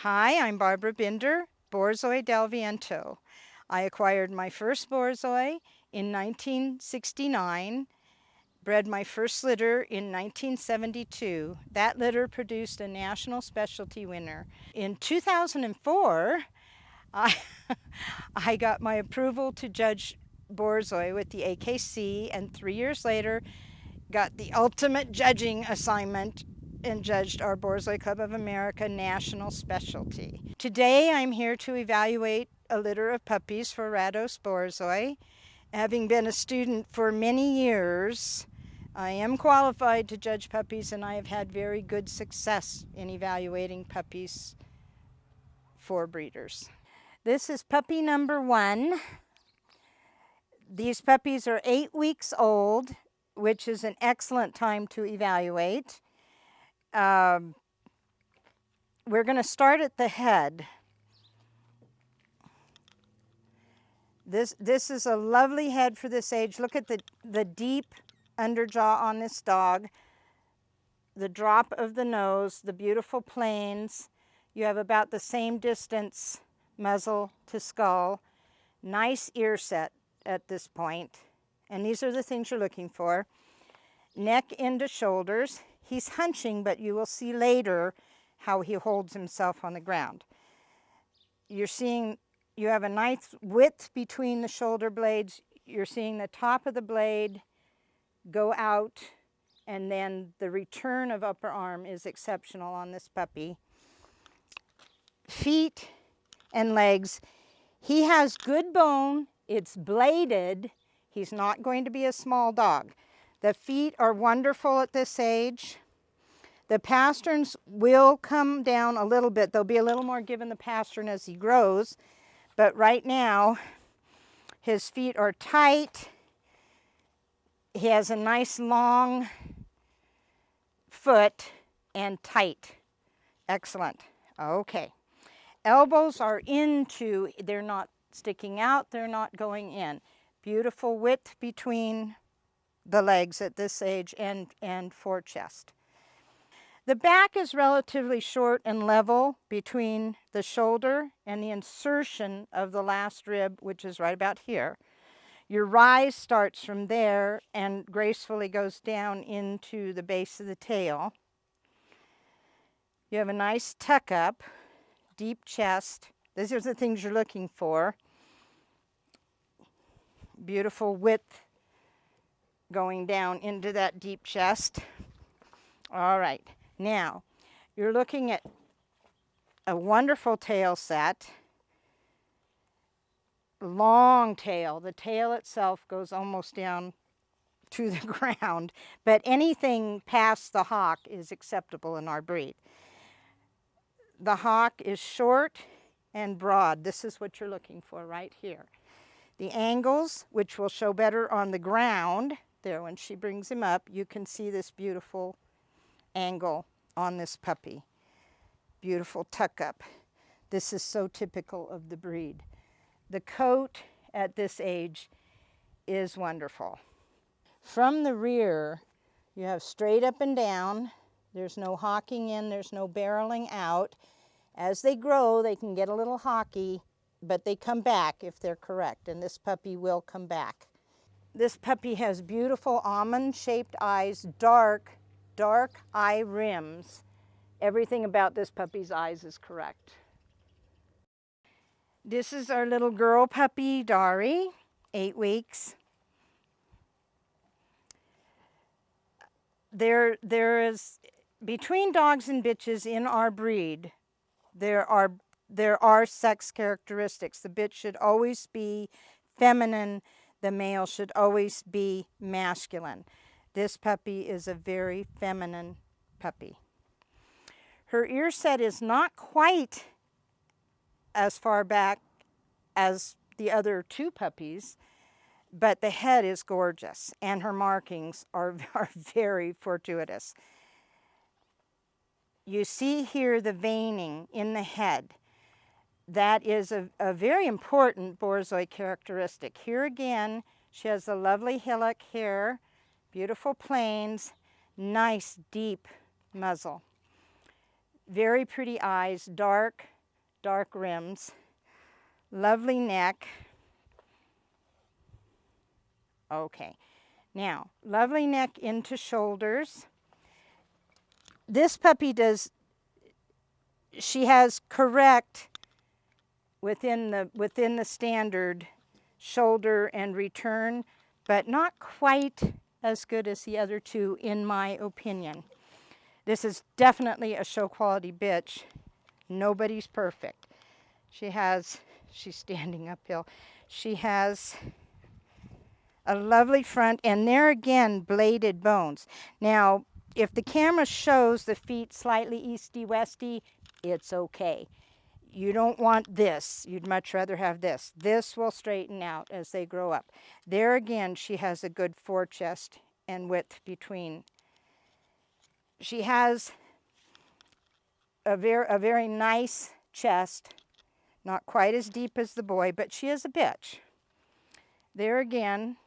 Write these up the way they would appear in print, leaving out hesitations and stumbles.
Hi, I'm Barbara Binder, Borzoi del Viento. I acquired my first Borzoi in 1969, bred my first litter in 1972. That litter produced a national specialty winner. In 2004, I, I got my approval to judge Borzoi with the AKC, and 3 years later, got the ultimate judging assignment and judged our Borzoi Club of America National Specialty. Today I'm here to evaluate a litter of puppies for Radost Borzoi. Having been a student for many years, I am qualified to judge puppies, and I have had very good success in evaluating puppies for breeders. This is puppy number 1. These puppies are 8 weeks old, which is an excellent time to evaluate. We're going to start at the head. This is a lovely head for this age. Look at the deep underjaw on this dog, the drop of the nose, the beautiful planes. You have about the same distance muzzle to skull. Nice ear set at this point. And these are the things you're looking for. Neck into shoulders. He's hunching, but you will see later how he holds himself on the ground. You're seeing you have a nice width between the shoulder blades. You're seeing the top of the blade go out, and then the return of upper arm is exceptional on this puppy. Feet and legs. He has good bone. It's bladed. He's not going to be a small dog. The feet are wonderful at this age. The pasterns will come down a little bit. There'll be a little more given the pastern as he grows. But right now, his feet are tight. He has a nice long foot and tight. Excellent. Okay. Elbows are into, they're not sticking out, they're not going in. Beautiful width between the legs at this age and fore chest. The back is relatively short and level between the shoulder and the insertion of the last rib, which is right about here. Your rise starts from there and gracefully goes down into the base of the tail. You have a nice tuck up, deep chest. These are the things you're looking for. Beautiful width going down into that deep chest. All right. Now, you're looking at a wonderful tail set. Long tail. The tail itself goes almost down to the ground, but anything past the hock is acceptable in our breed. The hock is short and broad. This is what you're looking for right here. The angles, which will show better on the ground, there when she brings him up, you can see this beautiful angle on this puppy. Beautiful tuck up. This is so typical of the breed. The coat at this age is wonderful. From the rear, you have straight up and down. There's no hocking in, there's no barreling out. As they grow, they can get a little hocky, but they come back if they're correct, and this puppy will come back. This puppy has beautiful almond-shaped eyes, dark eye rims. Everything about this puppy's eyes is correct. This is our little girl puppy, Dari, 8 weeks. There is, between dogs and bitches in our breed, there are sex characteristics. The bitch should always be feminine. The male should always be masculine. This puppy is a very feminine puppy. Her ear set is not quite as far back as the other 2 puppies, but the head is gorgeous, and her markings are very fortuitous. You see here the veining in the head. That is a very important Borzoi characteristic. Here again, she has a lovely hillock hair, beautiful planes, nice deep muzzle. Very pretty eyes, dark rims, lovely neck. Okay, now, lovely neck into shoulders. This puppy she has correct within the standard shoulder and return, but not quite as good as the other two, in my opinion. This is definitely a show quality bitch. Nobody's perfect. She's standing uphill. She has a lovely front, and there again, bladed bones. Now, if the camera shows the feet slightly easty-westy, it's okay. You don't want this. You'd much rather have this. This will straighten out as they grow up. There again, she has a good forechest and width between. She has a very nice chest, not quite as deep as the boy, but she is a bitch. There again,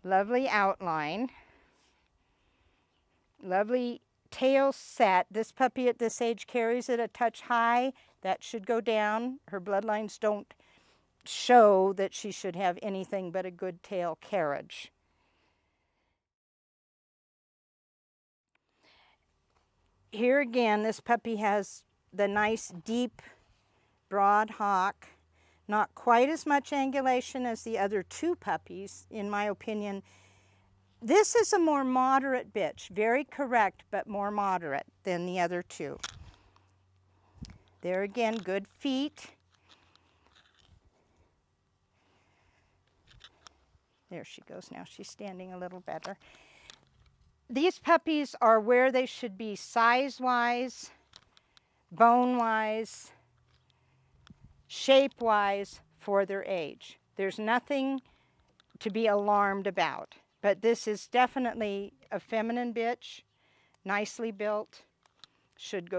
lovely outline, lovely tail set. This puppy at this age carries it a touch high. That should go down. Her bloodlines don't show that she should have anything but a good tail carriage. Here again, this puppy has the nice deep broad hock. Not quite as much angulation as the other two puppies, in my opinion. This is a more moderate bitch, very correct, but more moderate than the other two. There again, good feet. There she goes now. She's standing a little better. These puppies are where they should be size-wise, bone-wise, shape-wise for their age. There's nothing to be alarmed about. But this is definitely a feminine bitch, nicely built, should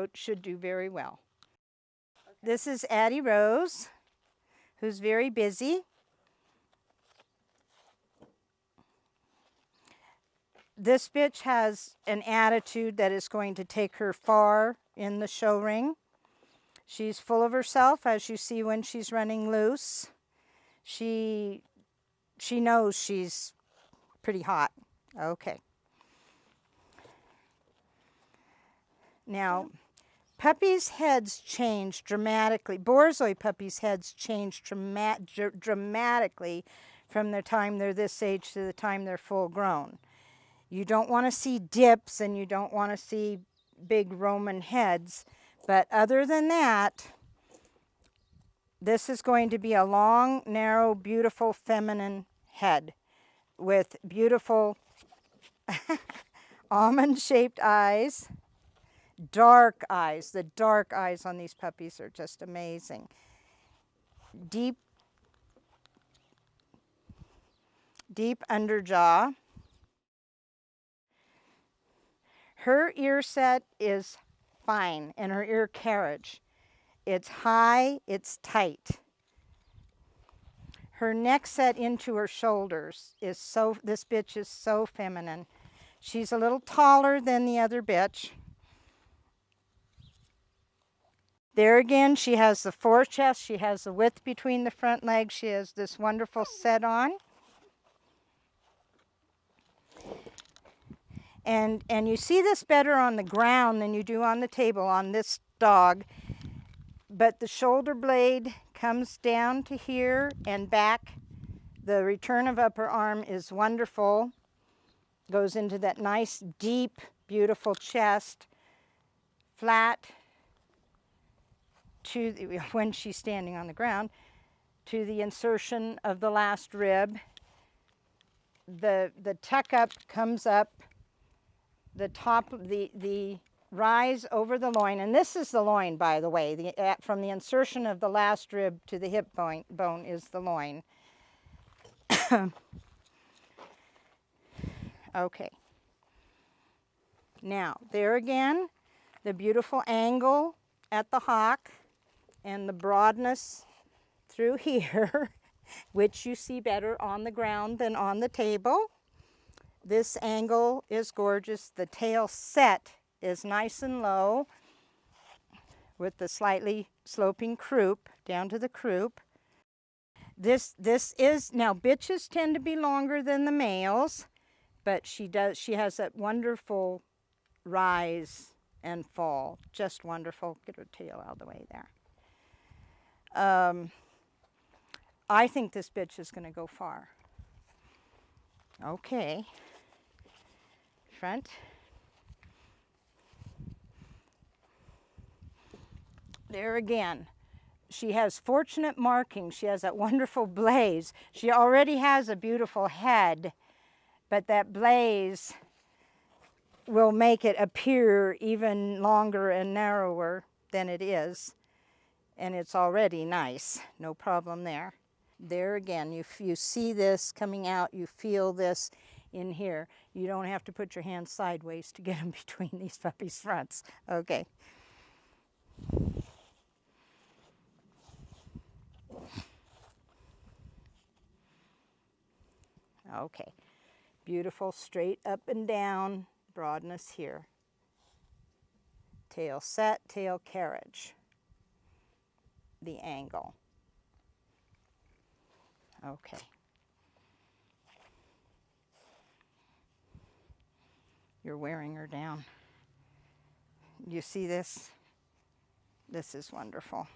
do very well. This is Addie Rose, who's very busy. This bitch has an attitude that is going to take her far in the show ring. She's full of herself, as you see when she's running loose. She knows she's pretty hot. Okay. Now, puppies' heads change dramatically. Borzoi puppies' heads change dramatically from the time they're this age to the time they're full grown. You don't want to see dips, and you don't want to see big Roman heads. But other than that, this is going to be a long, narrow, beautiful, feminine head with beautiful almond-shaped eyes, dark eyes. The dark eyes on these puppies are just amazing. Deep underjaw. Her ear set is fine, and her ear carriage. It's high, it's tight. Her neck set into her shoulders is this bitch is so feminine. She's a little taller than the other bitch. There again, she has the forechest, she has the width between the front legs, she has this wonderful set on. And you see this better on the ground than you do on the table on this dog. But the shoulder blade comes down to here and back. The return of upper arm is wonderful. Goes into that nice, deep, beautiful chest. Flat to when she's standing on the ground, to the insertion of the last rib. The tuck up comes up. The top, the rise over the loin, and this is the loin, by the way. From the insertion of the last rib to the hip bone is the loin. Okay. Now, there again, the beautiful angle at the hock and the broadness through here, which you see better on the ground than on the table. This angle is gorgeous. The tail set is nice and low with the slightly sloping croup down to the croup. This is, now bitches tend to be longer than the males, but she has that wonderful rise and fall. Just wonderful. Get her tail out of the way there. I think this bitch is going to go far. Okay. Front. There again. She has fortunate markings. She has that wonderful blaze. She already has a beautiful head, but that blaze will make it appear even longer and narrower than it is. And it's already nice. No problem there. There again, you see this coming out, you feel this in here. You don't have to put your hands sideways to get them between these puppies' fronts. Okay. Okay. Beautiful straight up and down broadness here. Tail set, tail carriage. The angle. Okay. You're wearing her down. You see this? This is wonderful.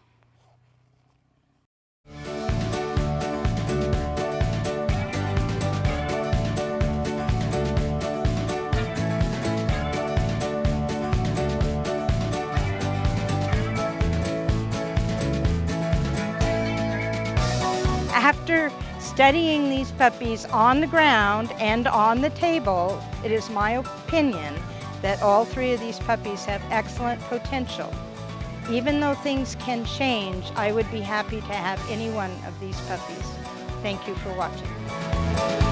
After studying these puppies on the ground and on the table, it is my opinion that all three of these puppies have excellent potential. Even though things can change, I would be happy to have any one of these puppies. Thank you for watching.